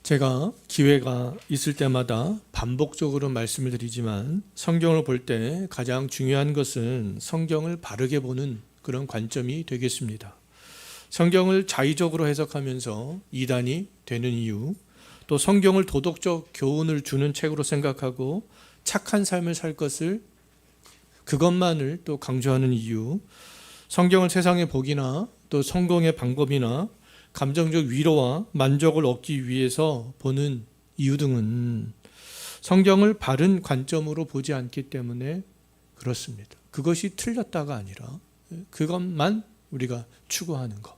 제가 기회가 있을 때마다 반복적으로 말씀을 드리지만 성경을 볼 때 가장 중요한 것은 성경을 바르게 보는 그런 관점이 되겠습니다. 성경을 자의적으로 해석하면서 이단이 되는 이유, 또 성경을 도덕적 교훈을 주는 책으로 생각하고 착한 삶을 살 것을 그것만을 또 강조하는 이유, 성경을 세상의 복이나 또 성공의 방법이나 감정적 위로와 만족을 얻기 위해서 보는 이유 등은 성경을 바른 관점으로 보지 않기 때문에 그렇습니다. 그것이 틀렸다가 아니라 그것만 우리가 추구하는 것,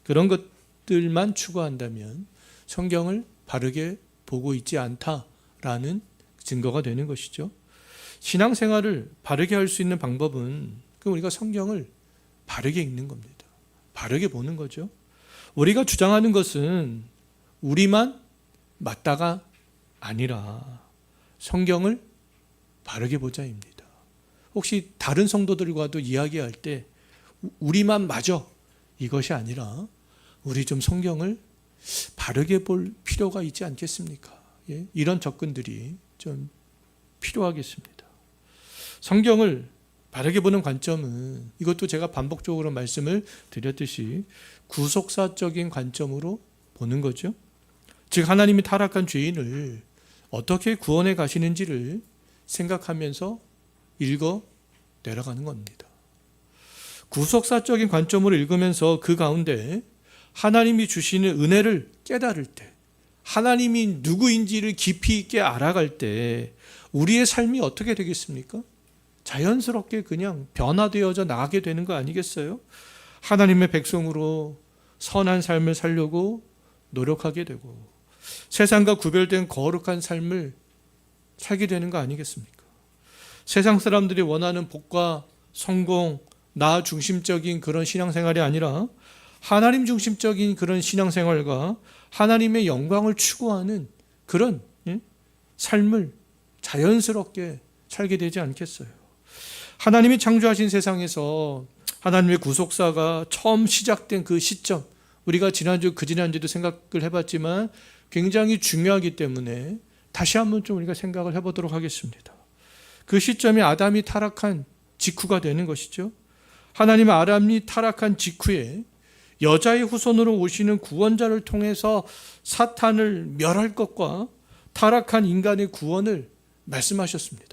그런 것들만 추구한다면 성경을 바르게 보고 있지 않다라는 증거가 되는 것이죠. 신앙생활을 바르게 할 수 있는 방법은 우리가 성경을 바르게 읽는 겁니다. 바르게 보는 거죠. 우리가 주장하는 것은 우리만 맞다가 아니라 성경을 바르게 보자입니다. 혹시 다른 성도들과도 이야기할 때 우리만 맞아 이것이 아니라 우리 좀 성경을 바르게 볼 필요가 있지 않겠습니까? 이런 접근들이 좀 필요하겠습니다. 성경을 바르게 보는 관점은 이것도 제가 반복적으로 말씀을 드렸듯이 구속사적인 관점으로 보는 거죠. 즉 하나님이 타락한 죄인을 어떻게 구원해 가시는지를 생각하면서 읽어 내려가는 겁니다. 구속사적인 관점으로 읽으면서 그 가운데 하나님이 주시는 은혜를 깨달을 때, 하나님이 누구인지를 깊이 있게 알아갈 때 우리의 삶이 어떻게 되겠습니까? 자연스럽게 그냥 변화되어져 나가게 되는 거 아니겠어요? 하나님의 백성으로 선한 삶을 살려고 노력하게 되고 세상과 구별된 거룩한 삶을 살게 되는 거 아니겠습니까? 세상 사람들이 원하는 복과 성공, 나 중심적인 그런 신앙생활이 아니라 하나님 중심적인 그런 신앙생활과 하나님의 영광을 추구하는 그런 삶을 자연스럽게 살게 되지 않겠어요? 하나님이 창조하신 세상에서 하나님의 구속사가 처음 시작된 그 시점, 우리가 그지난주도 생각을 해봤지만 굉장히 중요하기 때문에 다시 한번 좀 우리가 생각을 해보도록 하겠습니다. 그 시점이 아담이 타락한 직후가 되는 것이죠. 하나님의 아담이 타락한 직후에 여자의 후손으로 오시는 구원자를 통해서 사탄을 멸할 것과 타락한 인간의 구원을 말씀하셨습니다.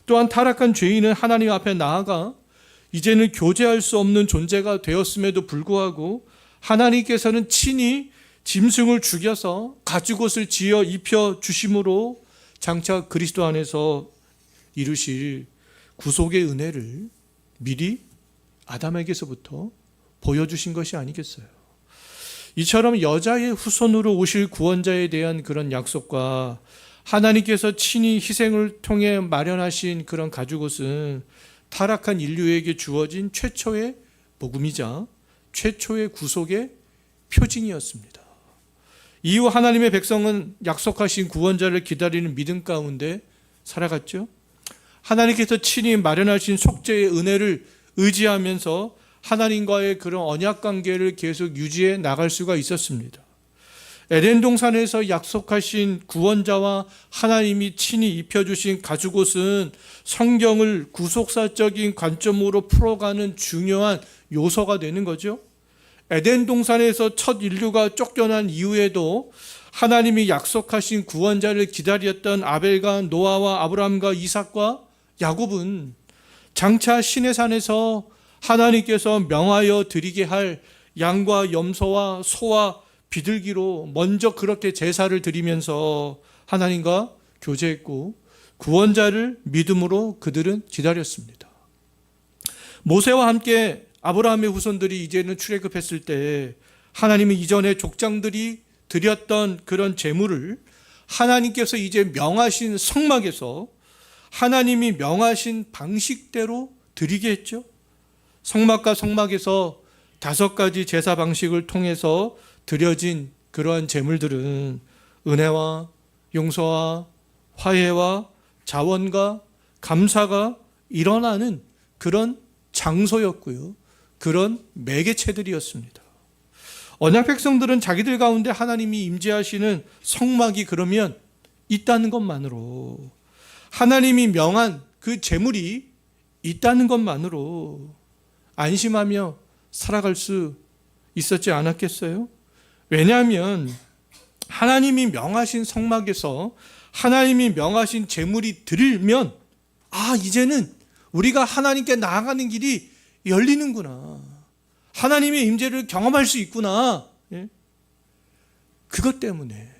또한 타락한 죄인은 하나님 앞에 나아가 이제는 교제할 수 없는 존재가 되었음에도 불구하고 하나님께서는 친히 짐승을 죽여서 가죽옷을 지어 입혀 주심으로 장차 그리스도 안에서 이루실 구속의 은혜를 미리 아담에게서부터 보여주신 것이 아니겠어요? 이처럼 여자의 후손으로 오실 구원자에 대한 그런 약속과 하나님께서 친히 희생을 통해 마련하신 그런 가죽옷은 타락한 인류에게 주어진 최초의 복음이자 최초의 구속의 표징이었습니다. 이후 하나님의 백성은 약속하신 구원자를 기다리는 믿음 가운데 살아갔죠. 하나님께서 친히 마련하신 속죄의 은혜를 의지하면서 하나님과의 그런 언약 관계를 계속 유지해 나갈 수가 있었습니다. 에덴 동산에서 약속하신 구원자와 하나님이 친히 입혀주신 가죽옷은 성경을 구속사적인 관점으로 풀어가는 중요한 요소가 되는 거죠. 에덴 동산에서 첫 인류가 쫓겨난 이후에도 하나님이 약속하신 구원자를 기다렸던 아벨과 노아와 아브라함과 이삭과 야곱은 장차 시내산에서 하나님께서 명하여 드리게 할 양과 염소와 소와 비둘기로 먼저 그렇게 제사를 드리면서 하나님과 교제했고 구원자를 믿음으로 그들은 기다렸습니다. 모세와 함께 아브라함의 후손들이 이제는 출애굽했을 때 하나님은 이전에 족장들이 드렸던 그런 제물을 하나님께서 이제 명하신 성막에서 하나님이 명하신 방식대로 드리게 했죠. 성막과 성막에서 5가지 제사 방식을 통해서 드려진 그러한 제물들은 은혜와 용서와 화해와 자원과 감사가 일어나는 그런 장소였고요. 그런 매개체들이었습니다. 언약 백성들은 자기들 가운데 하나님이 임재하시는 성막이 그러면 있다는 것만으로, 하나님이 명한 그 제물이 있다는 것만으로 안심하며 살아갈 수 있었지 않았겠어요? 왜냐하면 하나님이 명하신 성막에서 하나님이 명하신 제물이 들면 이제는 우리가 하나님께 나아가는 길이 열리는구나, 하나님의 임재를 경험할 수 있구나, 그것 때문에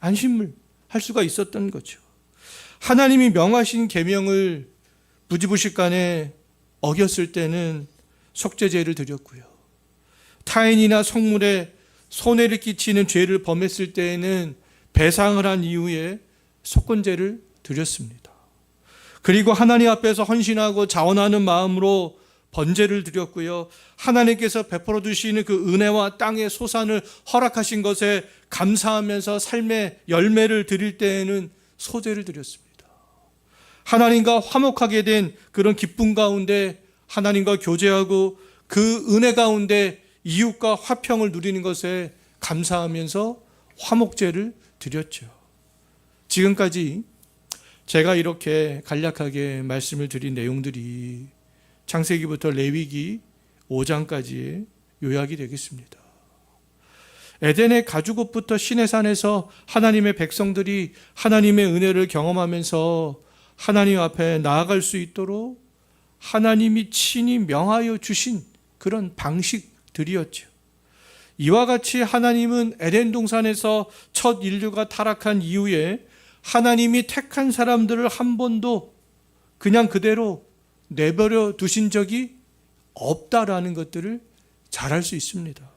안심을 할 수가 있었던 거죠. 하나님이 명하신 계명을 무지부식간에 어겼을 때는 속죄제를 드렸고요, 타인이나 성물에 손해를 끼치는 죄를 범했을 때에는 배상을 한 이후에 속건제를 드렸습니다. 그리고 하나님 앞에서 헌신하고 자원하는 마음으로 번제를 드렸고요, 하나님께서 베풀어 주시는 그 은혜와 땅의 소산을 허락하신 것에 감사하면서 삶의 열매를 드릴 때에는 소제를 드렸습니다. 하나님과 화목하게 된 그런 기쁨 가운데 하나님과 교제하고 그 은혜 가운데 이웃과 화평을 누리는 것에 감사하면서 화목제를 드렸죠. 지금까지 제가 이렇게 간략하게 말씀을 드린 내용들이 창세기부터 레위기 5장까지의 요약이 되겠습니다. 에덴의 가죽옷부터 시내산에서 하나님의 백성들이 하나님의 은혜를 경험하면서 하나님 앞에 나아갈 수 있도록 하나님이 친히 명하여 주신 그런 방식들이었죠. 이와 같이 하나님은 에덴 동산에서 첫 인류가 타락한 이후에 하나님이 택한 사람들을 한 번도 그냥 그대로 내버려 두신 적이 없다라는 것들을 잘 알 수 있습니다.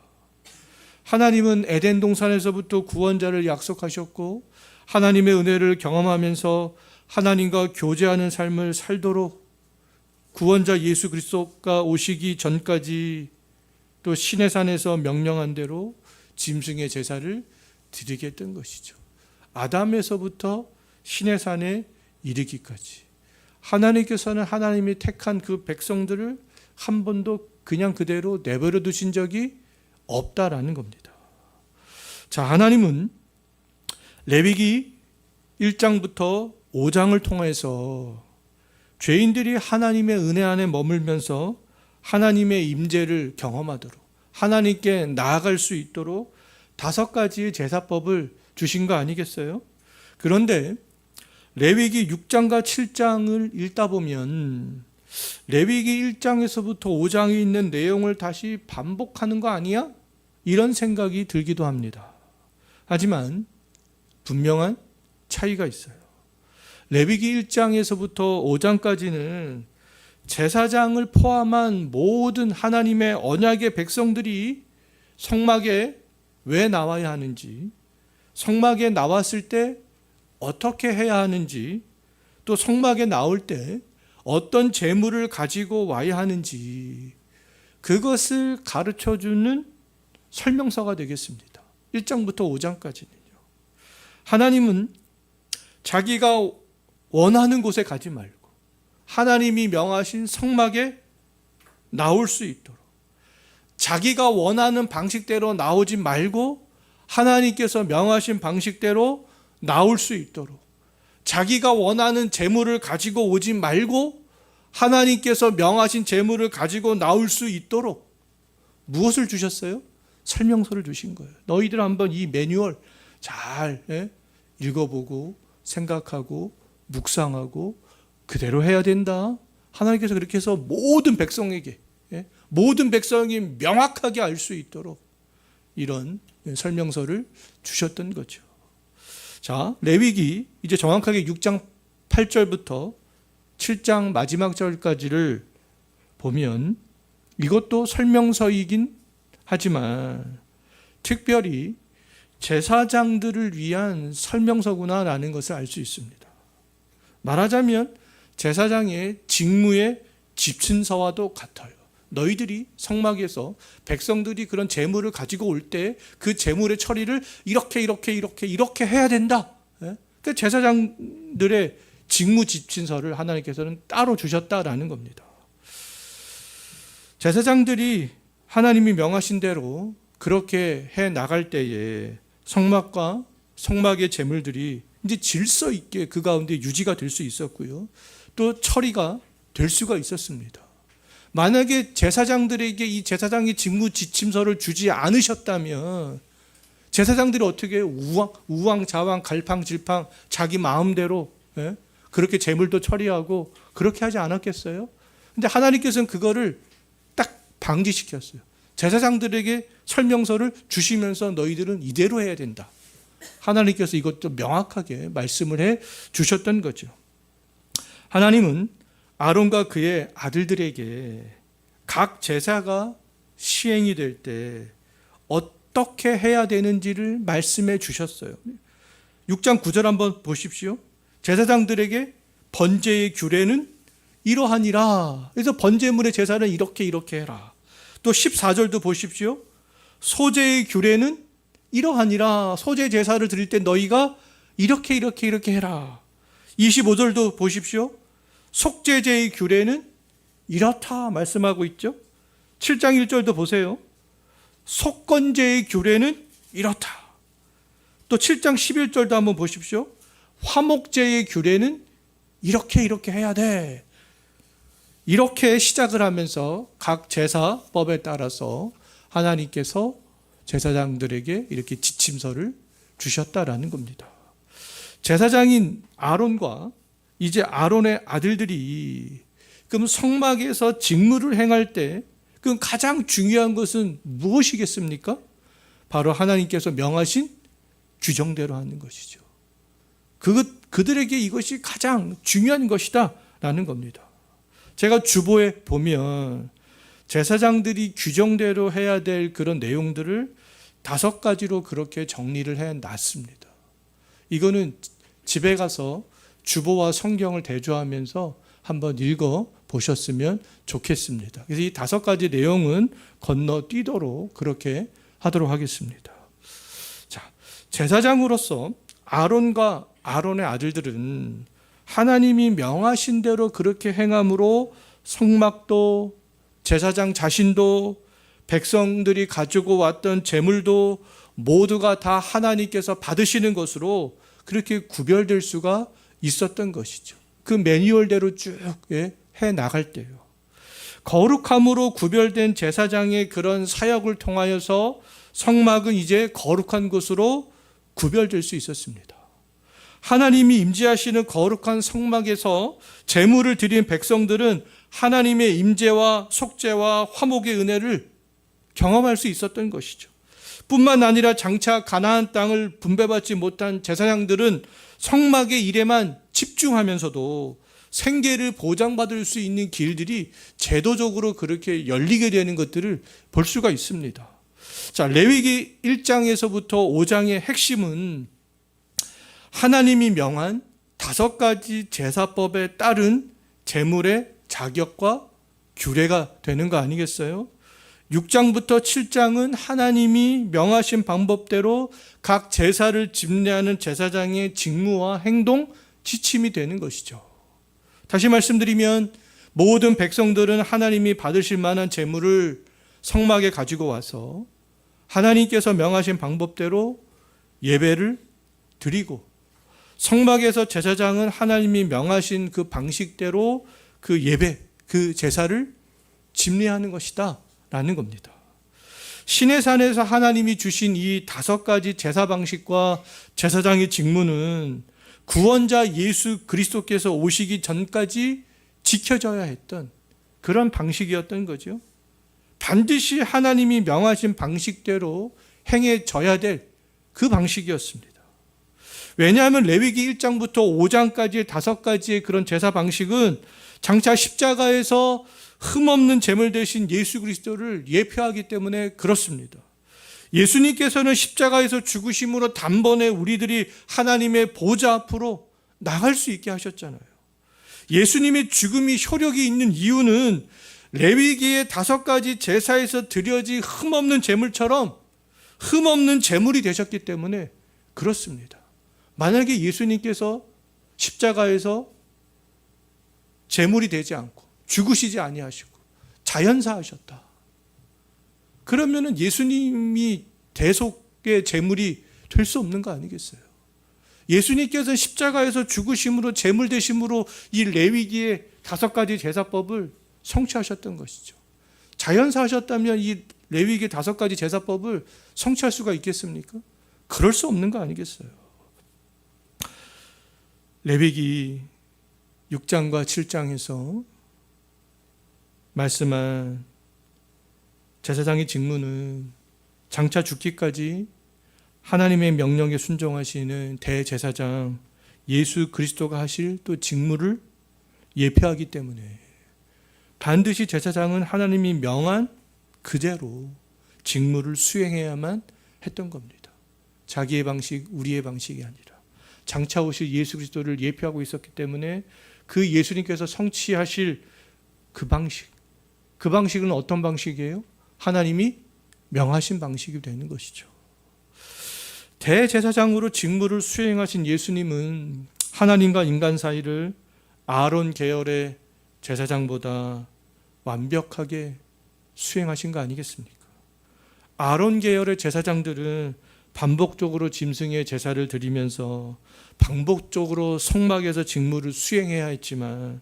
하나님은 에덴 동산에서부터 구원자를 약속하셨고 하나님의 은혜를 경험하면서 하나님과 교제하는 삶을 살도록 구원자 예수 그리스도가 오시기 전까지 또 시내산에서 명령한 대로 짐승의 제사를 드리게 했던 것이죠. 아담에서부터 시내산에 이르기까지 하나님께서는 하나님이 택한 그 백성들을 한 번도 그냥 그대로 내버려 두신 적이 없다라는 겁니다. 자, 하나님은 레위기 1장부터 5장을 통해서 죄인들이 하나님의 은혜 안에 머물면서 하나님의 임재를 경험하도록 하나님께 나아갈 수 있도록 5가지의 제사법을 주신 거 아니겠어요? 그런데 레위기 6장과 7장을 읽다 보면 레위기 1장에서부터 5장에 있는 내용을 다시 반복하는 거 아니야? 이런 생각이 들기도 합니다. 하지만 분명한 차이가 있어요. 레위기 1장에서부터 5장까지는 제사장을 포함한 모든 하나님의 언약의 백성들이 성막에 왜 나와야 하는지, 성막에 나왔을 때 어떻게 해야 하는지, 또 성막에 나올 때 어떤 제물을 가지고 와야 하는지 그것을 가르쳐주는 설명서가 되겠습니다. 1장부터 5장까지는요. 하나님은 자기가 원하는 곳에 가지 말고 하나님이 명하신 성막에 나올 수 있도록, 자기가 원하는 방식대로 나오지 말고 하나님께서 명하신 방식대로 나올 수 있도록, 자기가 원하는 제물을 가지고 오지 말고 하나님께서 명하신 제물을 가지고 나올 수 있도록 무엇을 주셨어요? 설명서를 주신 거예요. 너희들 한번 이 매뉴얼 잘 읽어보고 생각하고 묵상하고 그대로 해야 된다. 하나님께서 그렇게 해서 모든 백성에게, 모든 백성이 명확하게 알 수 있도록 이런 설명서를 주셨던 거죠. 자, 레위기 이제 정확하게 6장 8절부터 7장 마지막 절까지를 보면 이것도 설명서이긴 하지만 특별히 제사장들을 위한 설명서구나라는 것을 알 수 있습니다. 말하자면 제사장의 직무의 지침서와도 같아요. 너희들이 성막에서 백성들이 그런 제물을 가지고 올 때 그 제물의 처리를 이렇게 해야 된다. 그 제사장들의 직무 지침서를 하나님께서는 따로 주셨다라는 겁니다. 제사장들이 하나님이 명하신 대로 그렇게 해 나갈 때에 성막과 성막의 제물들이 이제 질서 있게 그 가운데 유지가 될 수 있었고요. 또 처리가 될 수가 있었습니다. 만약에 제사장들에게 이 제사장의 직무 지침서를 주지 않으셨다면 제사장들이 어떻게 우왕좌왕 갈팡질팡 자기 마음대로 그렇게 제물도 처리하고 그렇게 하지 않았겠어요? 근데 하나님께서는 그거를 딱 방지시켰어요. 제사장들에게 설명서를 주시면서 너희들은 이대로 해야 된다. 하나님께서 이것도 명확하게 말씀을 해 주셨던 거죠. 하나님은 아론과 그의 아들들에게 각 제사가 시행이 될 때 어떻게 해야 되는지를 말씀해 주셨어요. 6장 9절 한번 보십시오. 제사장들에게 번제의 규례는 이러하니라. 그래서 번제물의 제사는 이렇게 해라. 또 14절도 보십시오. 소제의 규례는 이러하니라. 소제 제사를 드릴 때 너희가 이렇게 해라. 25절도 보십시오. 속죄제의 규례는 이렇다 말씀하고 있죠. 7장 1절도 보세요. 속건제의 규례는 이렇다. 또 7장 11절도 한번 보십시오. 화목제의 규례는 이렇게 해야 돼. 이렇게 시작을 하면서 각 제사법에 따라서 하나님께서 제사장들에게 이렇게 지침서를 주셨다라는 겁니다. 제사장인 아론과 이제 아론의 아들들이 그럼 성막에서 직무를 행할 때 그럼 가장 중요한 것은 무엇이겠습니까? 바로 하나님께서 명하신 규정대로 하는 것이죠. 그들에게 이것이 가장 중요한 것이다 라는 겁니다. 제가 주보에 보면 제사장들이 규정대로 해야 될 그런 내용들을 5가지로 그렇게 정리를 해놨습니다. 이거는 집에 가서 주보와 성경을 대조하면서 한번 읽어 보셨으면 좋겠습니다. 그래서 이 5가지 내용은 건너뛰도록 그렇게 하도록 하겠습니다. 자, 제사장으로서 아론과 아론의 아들들은 하나님이 명하신 대로 그렇게 행함으로 성막도 제사장 자신도 백성들이 가지고 왔던 제물도 모두가 다 하나님께서 받으시는 것으로 그렇게 구별될 수가 있었던 것이죠. 그 매뉴얼대로 쭉 해 나갈 때요. 거룩함으로 구별된 제사장의 그런 사역을 통하여서 성막은 이제 거룩한 곳으로 구별될 수 있었습니다. 하나님이 임재하시는 거룩한 성막에서 제물을 드린 백성들은 하나님의 임재와 속죄와 화목의 은혜를 경험할 수 있었던 것이죠. 뿐만 아니라 장차 가나안 땅을 분배받지 못한 제사장들은 성막의 일에만 집중하면서도 생계를 보장받을 수 있는 길들이 제도적으로 그렇게 열리게 되는 것들을 볼 수가 있습니다. 자, 레위기 1장에서부터 5장의 핵심은 하나님이 명한 5가지 제사법에 따른 제물의 자격과 규례가 되는 거 아니겠어요? 6장부터 7장은 하나님이 명하신 방법대로 각 제사를 집례하는 제사장의 직무와 행동, 지침이 되는 것이죠. 다시 말씀드리면 모든 백성들은 하나님이 받으실 만한 제물을 성막에 가지고 와서 하나님께서 명하신 방법대로 예배를 드리고 성막에서 제사장은 하나님이 명하신 그 방식대로 그 예배, 그 제사를 집례하는 것이다 라는 겁니다. 시내산에서 하나님이 주신 이 5가지 제사 방식과 제사장의 직무는 구원자 예수 그리스도께서 오시기 전까지 지켜져야 했던 그런 방식이었던 거죠. 반드시 하나님이 명하신 방식대로 행해져야 될 그 방식이었습니다. 왜냐하면 레위기 1장부터 5장까지의 5가지의 그런 제사 방식은 장차 십자가에서 흠없는 제물 대신 예수 그리스도를 예표하기 때문에 그렇습니다. 예수님께서는 십자가에서 죽으심으로 단번에 우리들이 하나님의 보좌 앞으로 나갈 수 있게 하셨잖아요. 예수님의 죽음이 효력이 있는 이유는 레위기의 5가지 제사에서 드려진 흠없는 제물처럼 흠없는 제물이 되셨기 때문에 그렇습니다. 만약에 예수님께서 십자가에서 제물이 되지 않고 죽으시지 아니하시고 자연사하셨다. 그러면은 예수님이 대속의 제물이 될 수 없는 거 아니겠어요? 예수님께서 십자가에서 죽으심으로 제물 되심으로 이 레위기의 5가지 제사법을 성취하셨던 것이죠. 자연사하셨다면 이 레위기의 5가지 제사법을 성취할 수가 있겠습니까? 그럴 수 없는 거 아니겠어요? 레위기 6장과 7장에서 말씀한 제사장의 직무는 장차 죽기까지 하나님의 명령에 순종하시는 대제사장 예수 그리스도가 하실 또 직무를 예표하기 때문에 반드시 제사장은 하나님이 명한 그대로 직무를 수행해야만 했던 겁니다. 자기의 방식, 우리의 방식이 아니라 장차 오실 예수 그리스도를 예표하고 있었기 때문에 그 예수님께서 성취하실 그 방식은 어떤 방식이에요? 하나님이 명하신 방식이 되는 것이죠. 대제사장으로 직무를 수행하신 예수님은 하나님과 인간 사이를 아론 계열의 제사장보다 완벽하게 수행하신 거 아니겠습니까? 아론 계열의 제사장들은 반복적으로 짐승의 제사를 드리면서 반복적으로 성막에서 직무를 수행해야 했지만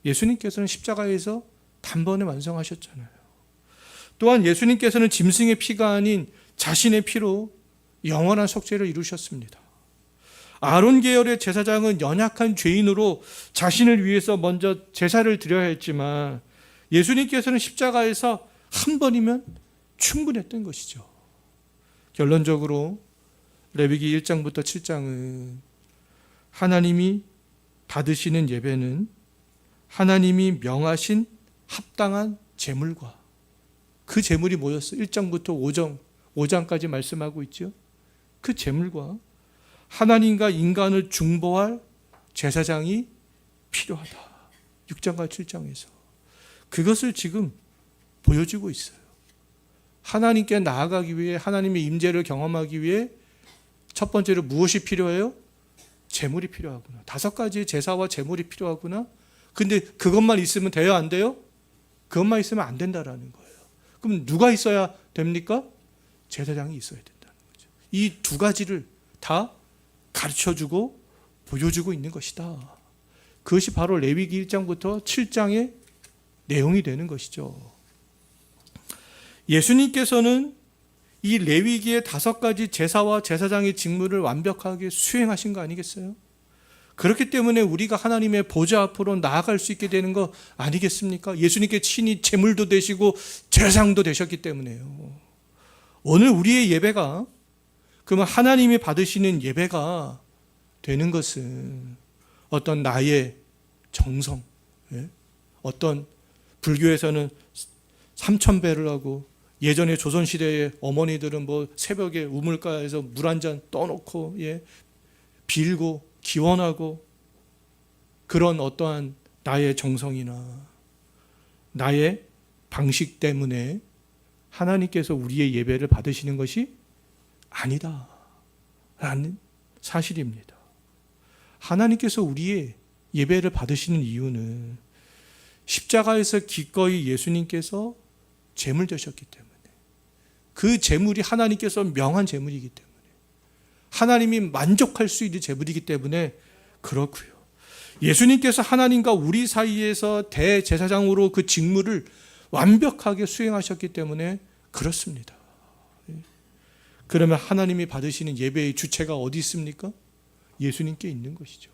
예수님께서는 십자가에서 단번에 완성하셨잖아요. 또한 예수님께서는 짐승의 피가 아닌 자신의 피로 영원한 속죄를 이루셨습니다. 아론 계열의 제사장은 연약한 죄인으로 자신을 위해서 먼저 제사를 드려야 했지만 예수님께서는 십자가에서 한 번이면 충분했던 것이죠. 결론적으로 레위기 1장부터 7장은 하나님이 받으시는 예배는 하나님이 명하신 합당한 제물과 그 제물이 뭐였어요? 1장부터 5장까지 말씀하고 있죠. 그 제물과 하나님과 인간을 중보할 제사장이 필요하다. 6장과 7장에서 그것을 지금 보여주고 있어요. 하나님께 나아가기 위해 하나님의 임재를 경험하기 위해 첫 번째로 무엇이 필요해요? 제물이 필요하구나. 5가지의 제사와 제물이 필요하구나. 근데 그것만 있으면 돼요? 안 돼요? 그것만 있으면 안 된다라는 거예요. 그럼 누가 있어야 됩니까? 제사장이 있어야 된다는 거죠. 이 2가지를 다 가르쳐주고 보여주고 있는 것이다. 그것이 바로 레위기 1장부터 7장의 내용이 되는 것이죠. 예수님께서는 이 레위기의 5가지 제사와 제사장의 직무를 완벽하게 수행하신 거 아니겠어요? 그렇기 때문에 우리가 하나님의 보좌 앞으로 나아갈 수 있게 되는 거 아니겠습니까? 예수님께 친히 제물도 되시고 제사장도 되셨기 때문에요. 오늘 우리의 예배가 그러면 하나님이 받으시는 예배가 되는 것은 어떤 나의 정성, 어떤 불교에서는 3000배를 하고 예전에 조선시대의 어머니들은 뭐 새벽에 우물가에서 물 한 잔 떠놓고 빌고 기원하고 그런 어떠한 나의 정성이나 나의 방식 때문에 하나님께서 우리의 예배를 받으시는 것이 아니다 라는 사실입니다. 하나님께서 우리의 예배를 받으시는 이유는 십자가에서 기꺼이 예수님께서 제물 되셨기 때문에 그 제물이 하나님께서 명한 제물이기 때문에 하나님이 만족할 수 있는 제물이기 때문에 그렇고요. 예수님께서 하나님과 우리 사이에서 대제사장으로 그 직무를 완벽하게 수행하셨기 때문에 그렇습니다. 그러면 하나님이 받으시는 예배의 주체가 어디 있습니까? 예수님께 있는 것이죠.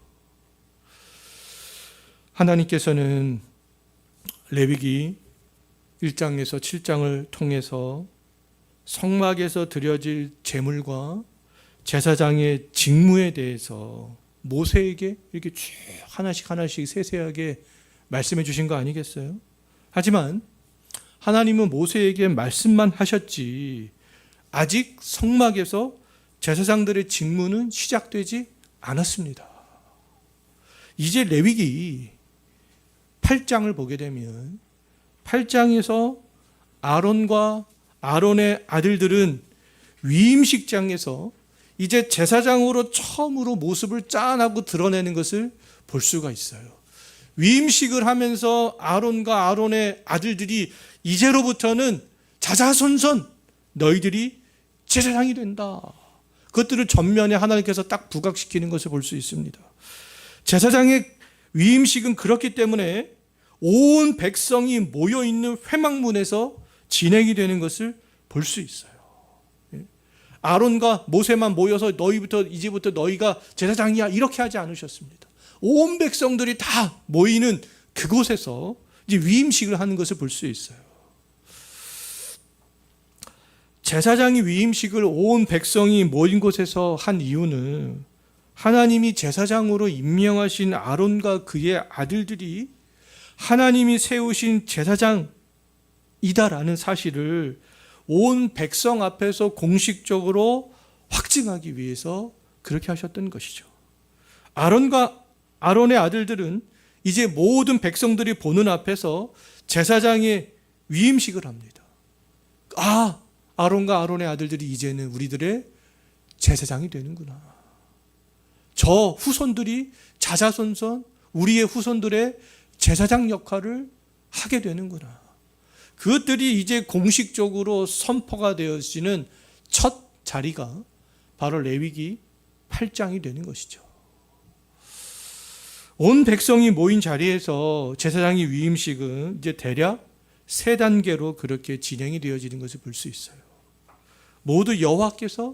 하나님께서는 레위기 1장에서 7장을 통해서 성막에서 드려질 제물과 제사장의 직무에 대해서 모세에게 이렇게 쭉 하나씩 세세하게 말씀해 주신 거 아니겠어요? 하지만 하나님은 모세에게 말씀만 하셨지 아직 성막에서 제사장들의 직무는 시작되지 않았습니다. 이제 레위기 8장을 보게 되면 8장에서 아론과 아론의 아들들은 위임식장에서 이제 제사장으로 처음으로 모습을 짠하고 드러내는 것을 볼 수가 있어요. 위임식을 하면서 아론과 아론의 아들들이 이제로부터는 자자손손 너희들이 제사장이 된다. 그것들을 전면에 하나님께서 딱 부각시키는 것을 볼 수 있습니다. 제사장의 위임식은 그렇기 때문에 온 백성이 모여있는 회막문에서 진행이 되는 것을 볼 수 있어요. 아론과 모세만 모여서 이제부터 너희가 제사장이야 이렇게 하지 않으셨습니다. 온 백성들이 다 모이는 그곳에서 이제 위임식을 하는 것을 볼 수 있어요. 제사장이 위임식을 온 백성이 모인 곳에서 한 이유는 하나님이 제사장으로 임명하신 아론과 그의 아들들이 하나님이 세우신 제사장이다라는 사실을 온 백성 앞에서 공식적으로 확증하기 위해서 그렇게 하셨던 것이죠. 아론과 아론의 아들들은 이제 모든 백성들이 보는 앞에서 제사장의 위임식을 합니다. 아론과 아론의 아들들이 이제는 우리들의 제사장이 되는구나. 저 후손들이 자자손손 우리의 후손들의 제사장 역할을 하게 되는구나. 그것들이 이제 공식적으로 선포가 되어지는 첫 자리가 바로 레위기 8장이 되는 것이죠. 온 백성이 모인 자리에서 제사장의 위임식은 이제 대략 3단계로 그렇게 진행이 되어지는 것을 볼 수 있어요. 모두 여호와께서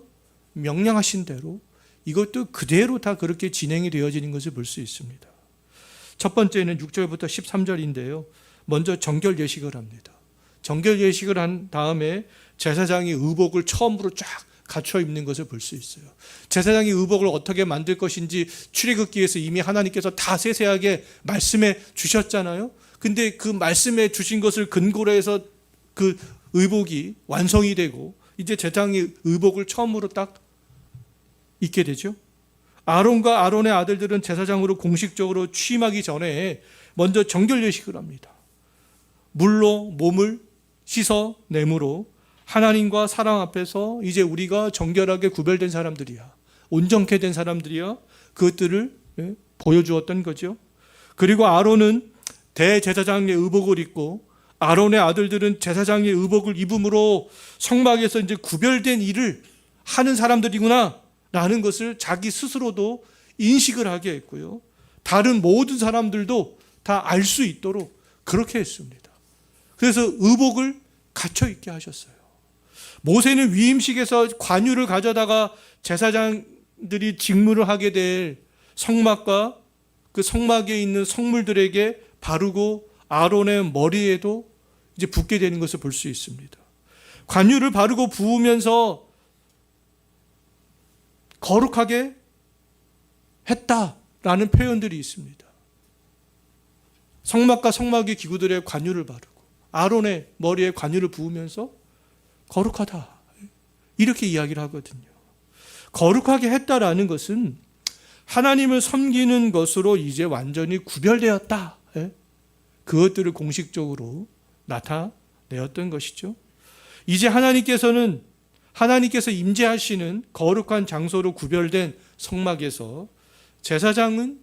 명령하신 대로 이것도 그대로 다 그렇게 진행이 되어지는 것을 볼 수 있습니다. 첫 번째는 6절부터 13절인데요. 먼저 정결 예식을 합니다. 정결 예식을 한 다음에 제사장이 의복을 처음으로 쫙 갖춰 입는 것을 볼 수 있어요. 제사장이 의복을 어떻게 만들 것인지 출애굽기에서 이미 하나님께서 다 세세하게 말씀해 주셨잖아요. 근데 그 말씀해 주신 것을 근거로 해서 그 의복이 완성이 되고 이제 제사장이 의복을 처음으로 딱 입게 되죠. 아론과 아론의 아들들은 제사장으로 공식적으로 취임하기 전에 먼저 정결 예식을 합니다. 물로 몸을 씻어 내므로 하나님과 사람 앞에서 이제 우리가 정결하게 구별된 사람들이야, 온전케 된 사람들이야, 그것들을 보여주었던 거죠. 그리고 아론은 대제사장의 의복을 입고 아론의 아들들은 제사장의 의복을 입음으로 성막에서 이제 구별된 일을 하는 사람들이구나 라는 것을 자기 스스로도 인식을 하게 했고요. 다른 모든 사람들도 다 알 수 있도록 그렇게 했습니다. 그래서 의복을 갖춰 입게 하셨어요. 모세는 위임식에서 관유를 가져다가 제사장들이 직무를 하게 될 성막과 그 성막에 있는 성물들에게 바르고 아론의 머리에도 이제 붓게 되는 것을 볼 수 있습니다. 관유를 바르고 부으면서 거룩하게 했다라는 표현들이 있습니다. 성막과 성막의 기구들의 관유를 바르고 아론의 머리에 관유를 부으면서 거룩하다 이렇게 이야기를 하거든요. 거룩하게 했다라는 것은 하나님을 섬기는 것으로 이제 완전히 구별되었다. 그것들을 공식적으로 나타내었던 것이죠. 이제 하나님께서 임재하시는 거룩한 장소로 구별된 성막에서 제사장은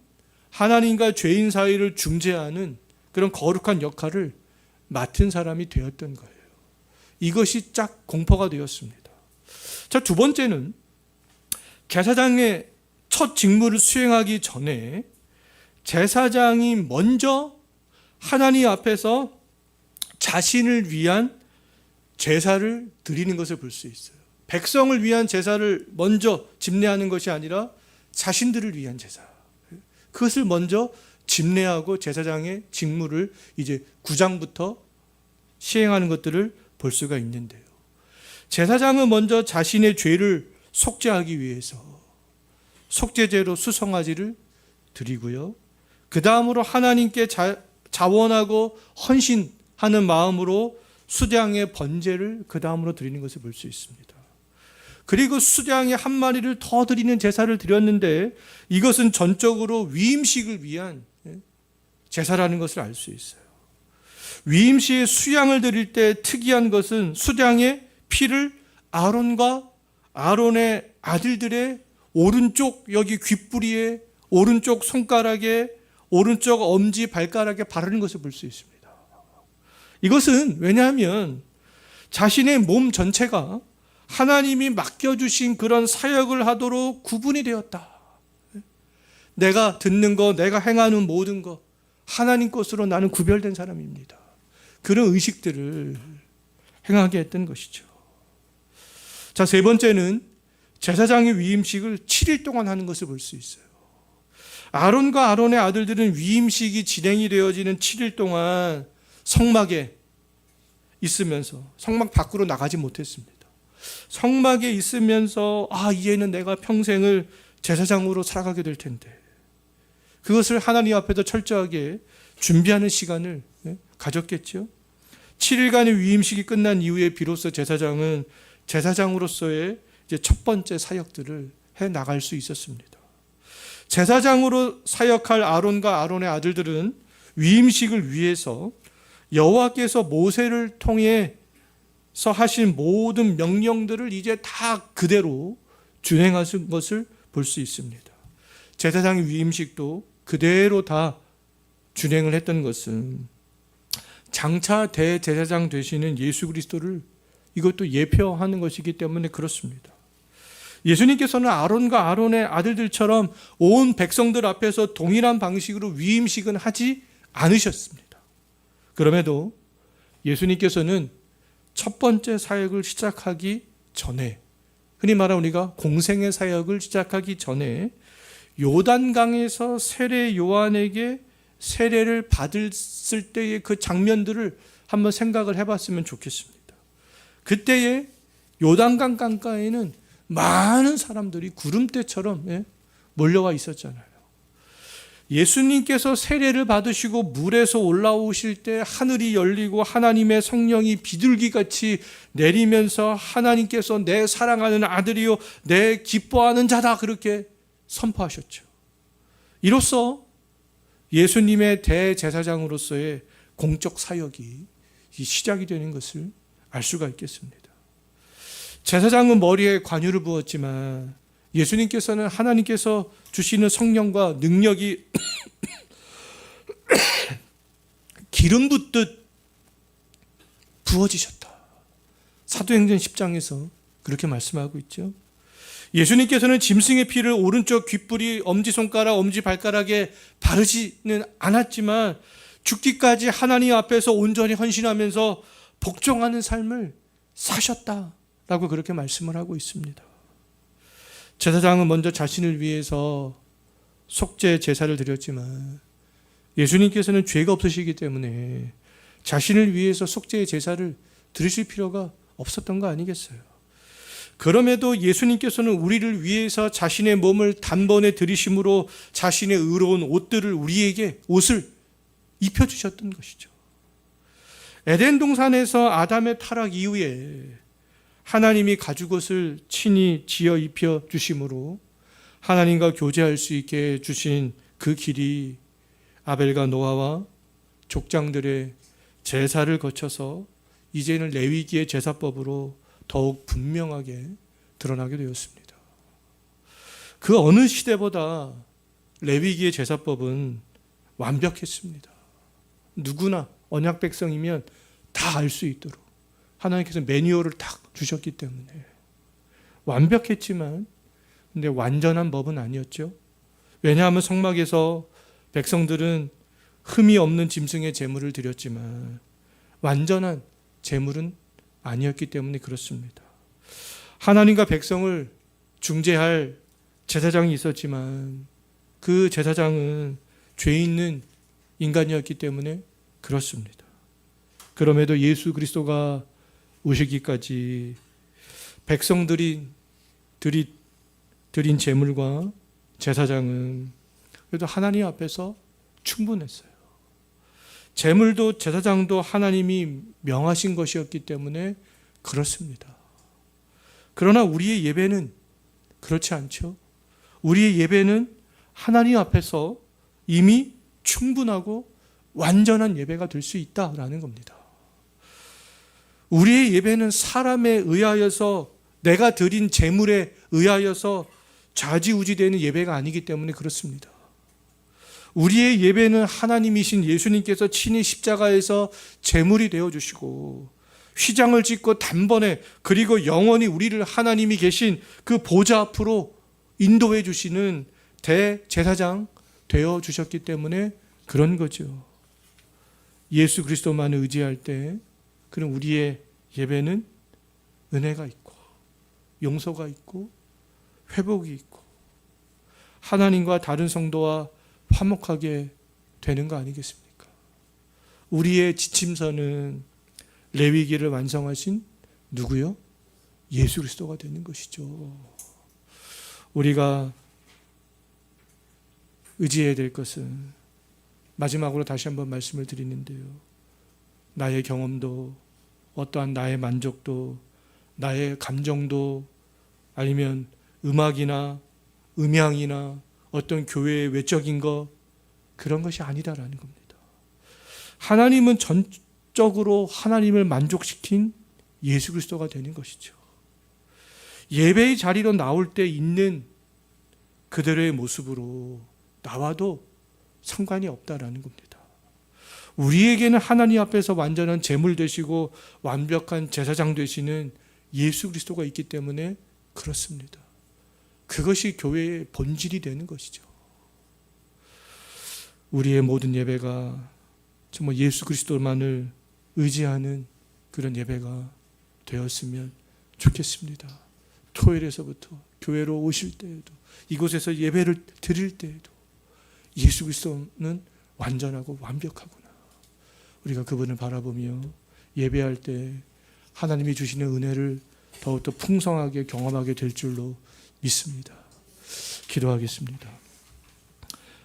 하나님과 죄인 사이를 중재하는 그런 거룩한 역할을 맡은 사람이 되었던 거예요. 이것이 쫙 공포가 되었습니다. 자, 두 번째는 제사장의 첫 직무를 수행하기 전에 제사장이 먼저 하나님 앞에서 자신을 위한 제사를 드리는 것을 볼 수 있어요. 백성을 위한 제사를 먼저 집례하는 것이 아니라 자신들을 위한 제사. 그것을 먼저 집례하고 제사장의 직무를 이제 9장부터 시행하는 것들을 볼 수가 있는데요. 제사장은 먼저 자신의 죄를 속죄하기 위해서 속죄제로 수송아지를 드리고요. 그 다음으로 하나님께 자원하고 헌신하는 마음으로 수량의 번제를 그 다음으로 드리는 것을 볼 수 있습니다. 그리고 수량의 한 마리를 더 드리는 제사를 드렸는데 이것은 전적으로 위임식을 위한 제사라는 것을 알 수 있어요. 위임식의 수양을 드릴 때 특이한 것은 수량의 피를 아론과 아론의 아들들의 오른쪽 여기 귓부리에 오른쪽 손가락에 오른쪽 엄지 발가락에 바르는 것을 볼 수 있습니다. 이것은 왜냐하면 자신의 몸 전체가 하나님이 맡겨주신 그런 사역을 하도록 구분이 되었다. 내가 듣는 것, 내가 행하는 모든 것, 하나님 것으로 나는 구별된 사람입니다. 그런 의식들을 행하게 했던 것이죠. 자, 세 번째는 제사장의 위임식을 7일 동안 하는 것을 볼 수 있어요. 아론과 아론의 아들들은 위임식이 진행이 되어지는 7일 동안 성막에 있으면서 성막 밖으로 나가지 못했습니다. 성막에 있으면서 이제는 내가 평생을 제사장으로 살아가게 될 텐데 그것을 하나님 앞에서 철저하게 준비하는 시간을 가졌겠죠. 7일간의 위임식이 끝난 이후에 비로소 제사장은 제사장으로서의 이제 첫 번째 사역들을 해 나갈 수 있었습니다. 제사장으로 사역할 아론과 아론의 아들들은 위임식을 위해서 여호와께서 모세를 통해서 하신 모든 명령들을 이제 다 그대로 준행하신 것을 볼 수 있습니다. 제사장의 위임식도 그대로 다 준행을 했던 것은 장차 대제사장 되시는 예수 그리스도를 이것도 예표하는 것이기 때문에 그렇습니다. 예수님께서는 아론과 아론의 아들들처럼 온 백성들 앞에서 동일한 방식으로 위임식은 하지 않으셨습니다. 그럼에도 예수님께서는 첫 번째 사역을 시작하기 전에, 흔히 말하는 우리가 공생의 사역을 시작하기 전에 요단강에서 세례 요한에게 세례를 받았을 때의 그 장면들을 한번 생각을 해봤으면 좋겠습니다. 그때의 요단강 강가에는 많은 사람들이 구름대처럼 몰려와 있었잖아요. 예수님께서 세례를 받으시고 물에서 올라오실 때 하늘이 열리고 하나님의 성령이 비둘기같이 내리면서 하나님께서 내 사랑하는 아들이요 내 기뻐하는 자다 그렇게 선포하셨죠. 이로써 예수님의 대제사장으로서의 공적 사역이 시작이 되는 것을 알 수가 있겠습니다. 제사장은 머리에 관유를 부었지만 예수님께서는 하나님께서 주시는 성령과 능력이 기름 붓듯 부어지셨다. 사도행전 10장에서 그렇게 말씀하고 있죠. 예수님께서는 짐승의 피를 오른쪽 귓불이 엄지손가락, 엄지발가락에 바르지는 않았지만 죽기까지 하나님 앞에서 온전히 헌신하면서 복종하는 삶을 사셨다라고 그렇게 말씀을 하고 있습니다. 제사장은 먼저 자신을 위해서 속죄 제사를 드렸지만 예수님께서는 죄가 없으시기 때문에 자신을 위해서 속죄의 제사를 드리실 필요가 없었던 거 아니겠어요? 그럼에도 예수님께서는 우리를 위해서 자신의 몸을 단번에 들이심으로 자신의 의로운 옷들을 우리에게 옷을 입혀주셨던 것이죠. 에덴 동산에서 아담의 타락 이후에 하나님이 가죽옷을 친히 지어 입혀 주심으로 하나님과 교제할 수 있게 주신 그 길이 아벨과 노아와 족장들의 제사를 거쳐서 이제는 레위기의 제사법으로 더욱 분명하게 드러나게 되었습니다. 그 어느 시대보다 레위기의 제사법은 완벽했습니다. 누구나 언약 백성이면 다 알 수 있도록 하나님께서 매뉴얼을 딱 주셨기 때문에 완벽했지만 근데 완전한 법은 아니었죠. 왜냐하면 성막에서 백성들은 흠이 없는 짐승의 제물을 드렸지만 완전한 제물은 아니었기 때문에 그렇습니다. 하나님과 백성을 중재할 제사장이 있었지만 그 제사장은 죄 있는 인간이었기 때문에 그렇습니다. 그럼에도 예수 그리스도가 오시기까지 백성들이 드린 제물과 제사장은 그래도 하나님 앞에서 충분했어요. 제물도 제사장도 하나님이 명하신 것이었기 때문에 그렇습니다. 그러나 우리의 예배는 그렇지 않죠. 우리의 예배는 하나님 앞에서 이미 충분하고 완전한 예배가 될 수 있다라는 겁니다. 우리의 예배는 사람에 의하여서 내가 드린 제물에 의하여서 좌지우지되는 예배가 아니기 때문에 그렇습니다. 우리의 예배는 하나님이신 예수님께서 친히 십자가에서 제물이 되어주시고 휘장을 짓고 단번에 그리고 영원히 우리를 하나님이 계신 그 보좌 앞으로 인도해 주시는 대제사장 되어 주셨기 때문에 그런 거죠. 예수 그리스도만을 의지할 때 그럼 우리의 예배는 은혜가 있고 용서가 있고 회복이 있고 하나님과 다른 성도와 화목하게 되는 거 아니겠습니까? 우리의 지침서는 레위기를 완성하신 누구요? 예수 그리스도가 되는 것이죠. 우리가 의지해야 될 것은 마지막으로 다시 한번 말씀을 드리는데요. 나의 경험도 어떠한 나의 만족도 나의 감정도 아니면 음악이나 음향이나 어떤 교회의 외적인 것 그런 것이 아니다라는 겁니다. 하나님은 전적으로 하나님을 만족시킨 예수 그리스도가 되는 것이죠. 예배의 자리로 나올 때 있는 그대로의 모습으로 나와도 상관이 없다라는 겁니다. 우리에게는 하나님 앞에서 완전한 제물 되시고 완벽한 제사장 되시는 예수 그리스도가 있기 때문에 그렇습니다. 그것이 교회의 본질이 되는 것이죠. 우리의 모든 예배가 정말 예수 그리스도만을 의지하는 그런 예배가 되었으면 좋겠습니다. 토요일에서부터 교회로 오실 때에도 이곳에서 예배를 드릴 때에도 예수 그리스도는 완전하고 완벽하구나. 우리가 그분을 바라보며 예배할 때 하나님이 주시는 은혜를 더욱더 풍성하게 경험하게 될 줄로 믿습니다. 기도하겠습니다.